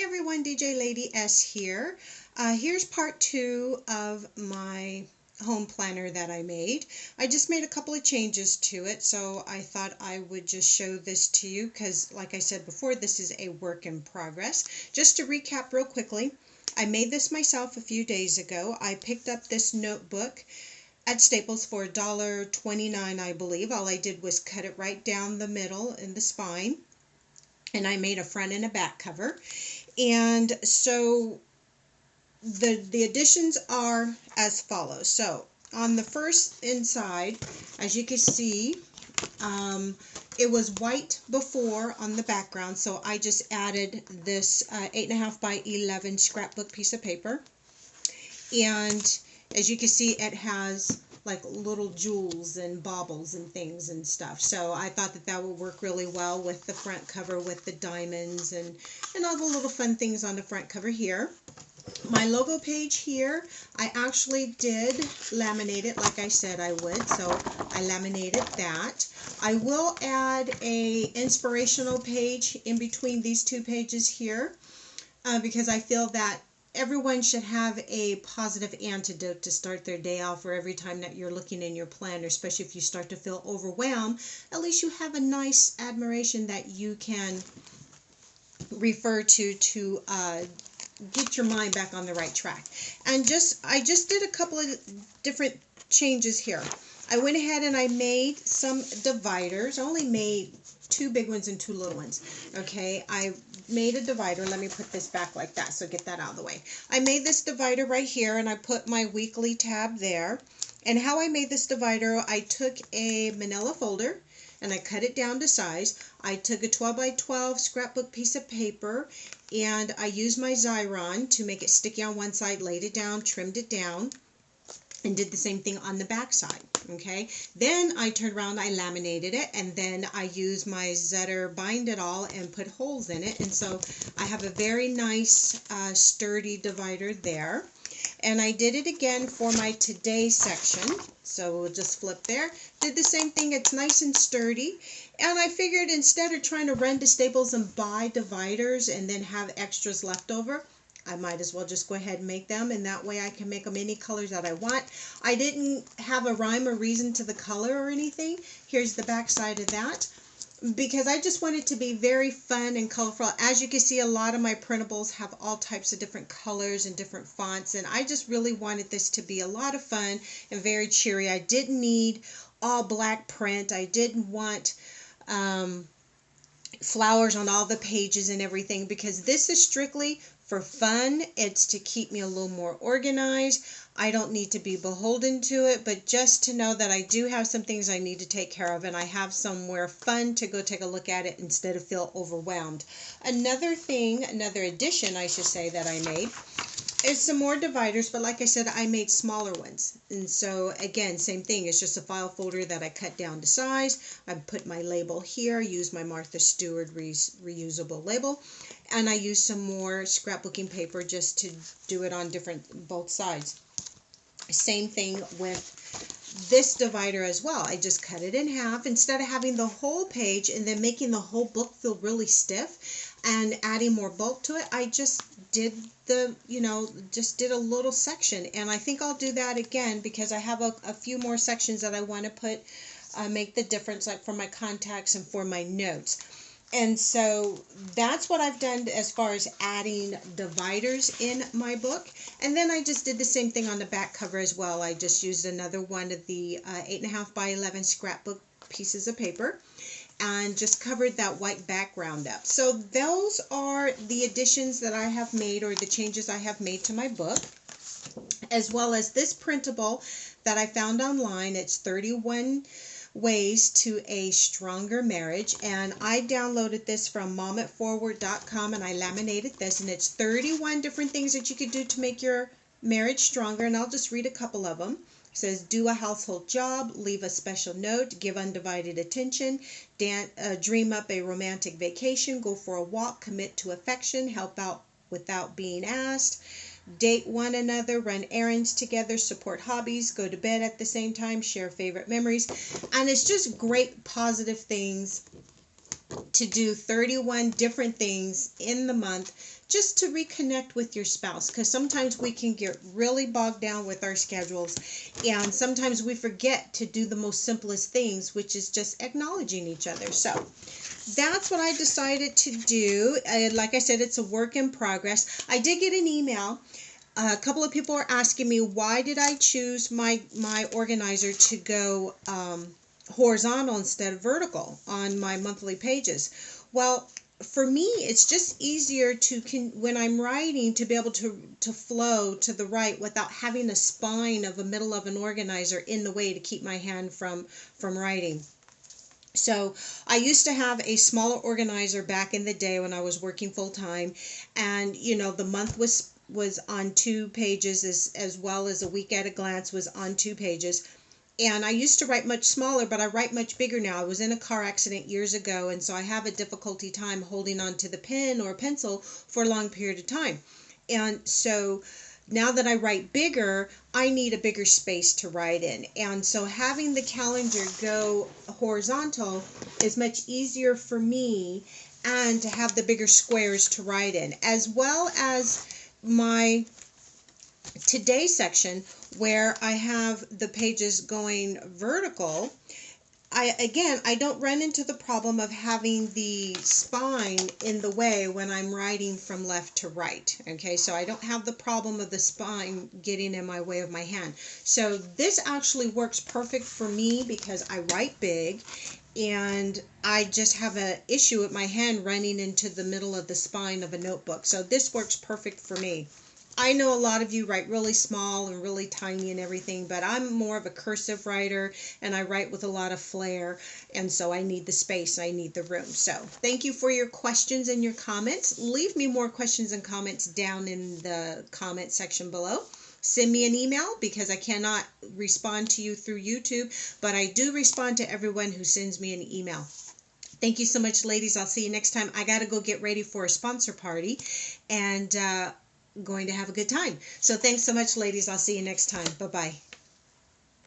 everyone, DJ Lady S here. Here's part 2 of my home planner that I made. I just made a couple of changes to it, so I thought I would just show this to you because, like I said before, this is a work in progress. Just to recap real quickly, I made this myself a few days ago. I picked up this notebook at Staples for $1.29, I believe. All I did was cut it right down the middle in the spine, and I made a front and a back cover. And so the additions are as follows. So on the first inside, as you can see, it was white before on the background, so I just added this 8.5 by 11 scrapbook piece of paper. And as you can see, it has like little jewels and baubles and things and stuff. So I thought that that would work really well with the front cover with the diamonds and all the little fun things on the front cover here. My logo page here, I actually did laminate it like I said I would, so I laminated that. I will add a inspirational page in between these two pages here because I feel that everyone should have a positive antidote to start their day off, or every time that you're looking in your planner, especially if you start to feel overwhelmed, at least you have a nice admiration that you can refer to get your mind back on the right track. And I just did a couple of different changes here. I went ahead and I made some dividers. I only made 2 big ones and 2 little ones. Okay, I made a divider. Let me put this back like that, so get that out of the way. I made this divider right here, and I put my weekly tab there. And how I made this divider, I took a manila folder and I cut it down to size. I took a 12 by 12 scrapbook piece of paper, and I used my Xyron to make it sticky on one side, laid it down, trimmed it down, and did the same thing on the back side. Okay, then I turned around, I laminated it, and then I used my Zetter bind it all and put holes in it. And so I have a very nice sturdy divider there. And I did it again for my today section, so we'll just flip there. Did the same thing, it's nice and sturdy. And I figured instead of trying to run to Staples and buy dividers and then have extras left over, I might as well just go ahead and make them, and that way I can make them any colors that I want. I didn't have a rhyme or reason to the color or anything. Here's the back side of that, because I just want it to be very fun and colorful. As you can see, a lot of my printables have all types of different colors and different fonts, and I just really wanted this to be a lot of fun and very cheery. I didn't need all black print. I didn't want flowers on all the pages and everything, because this is strictly for fun. It's to keep me a little more organized. I don't need to be beholden to it, but just to know that I do have some things I need to take care of, and I have somewhere fun to go take a look at it instead of feel overwhelmed. Another addition I should say that I made is some more dividers, but like I said, I made smaller ones. And so again, same thing, it's just a file folder that I cut down to size. I put my label here, used my Martha Stewart reusable label, and I used some more scrapbooking paper just to do it on both sides. Same thing with this divider as well. I just cut it in half. Instead of having the whole page and then making the whole book feel really stiff and adding more bulk to it, I just did just did a little section. And I think I'll do that again because I have a few more sections that I want to put, make the difference, like for my contacts and for my notes. And so that's what I've done as far as adding dividers in my book. And then I just did the same thing on the back cover as well. I just used another one of the 8.5 by 11 scrapbook pieces of paper and just covered that white background up. So those are the additions that I have made, or the changes I have made to my book, as well as this printable that I found online. It's 31 Ways to a Stronger Marriage, and I downloaded this from momitforward.com, and I laminated this, and it's 31 different things that you could do to make your marriage stronger. And I'll just read a couple of them. It says, do a household job, leave a special note, give undivided attention, dream up a romantic vacation, go for a walk, commit to affection, help out without being asked, date one another, run errands together, support hobbies, go to bed at the same time, share favorite memories. And it's just great positive things to do 31 different things in the month just to reconnect with your spouse, because sometimes we can get really bogged down with our schedules, and sometimes we forget to do the most simplest things, which is just acknowledging each other. So that's what I decided to do. Like I said, it's a work in progress. I did get an email. A couple of people are asking me, why did I choose my organizer to go horizontal instead of vertical on my monthly pages? Well, for me, it's just easier to when I'm writing, to be able to flow to the right without having a spine of a middle of an organizer in the way to keep my hand from writing. So I used to have a smaller organizer back in the day when I was working full time, and the month was on 2 pages, as well as a week at a glance was on 2 pages. And I used to write much smaller, but I write much bigger now. I was in a car accident years ago, and so I have a difficulty time holding on to the pen or pencil for a long period of time. And so now that I write bigger, I need a bigger space to write in. And so having the calendar go horizontal is much easier for me, and to have the bigger squares to write in, as well as my today section where I have the pages going vertical. I don't run into the problem of having the spine in the way when I'm writing from left to right. Okay, so I don't have the problem of the spine getting in my way of my hand. So this actually works perfect for me because I write big, and I just have an issue with my hand running into the middle of the spine of a notebook. So this works perfect for me. I know a lot of you write really small and really tiny and everything, but I'm more of a cursive writer, and I write with a lot of flair, and so I need the space, I need the room. So thank you for your questions and your comments. Leave me more questions and comments down in the comment section below. Send me an email, because I cannot respond to you through YouTube, but I do respond to everyone who sends me an email. Thank you so much, ladies. I'll see you next time. I got to go get ready for a sponsor party, and going to have a good time. So thanks so much, ladies. I'll see you next time. Bye-bye.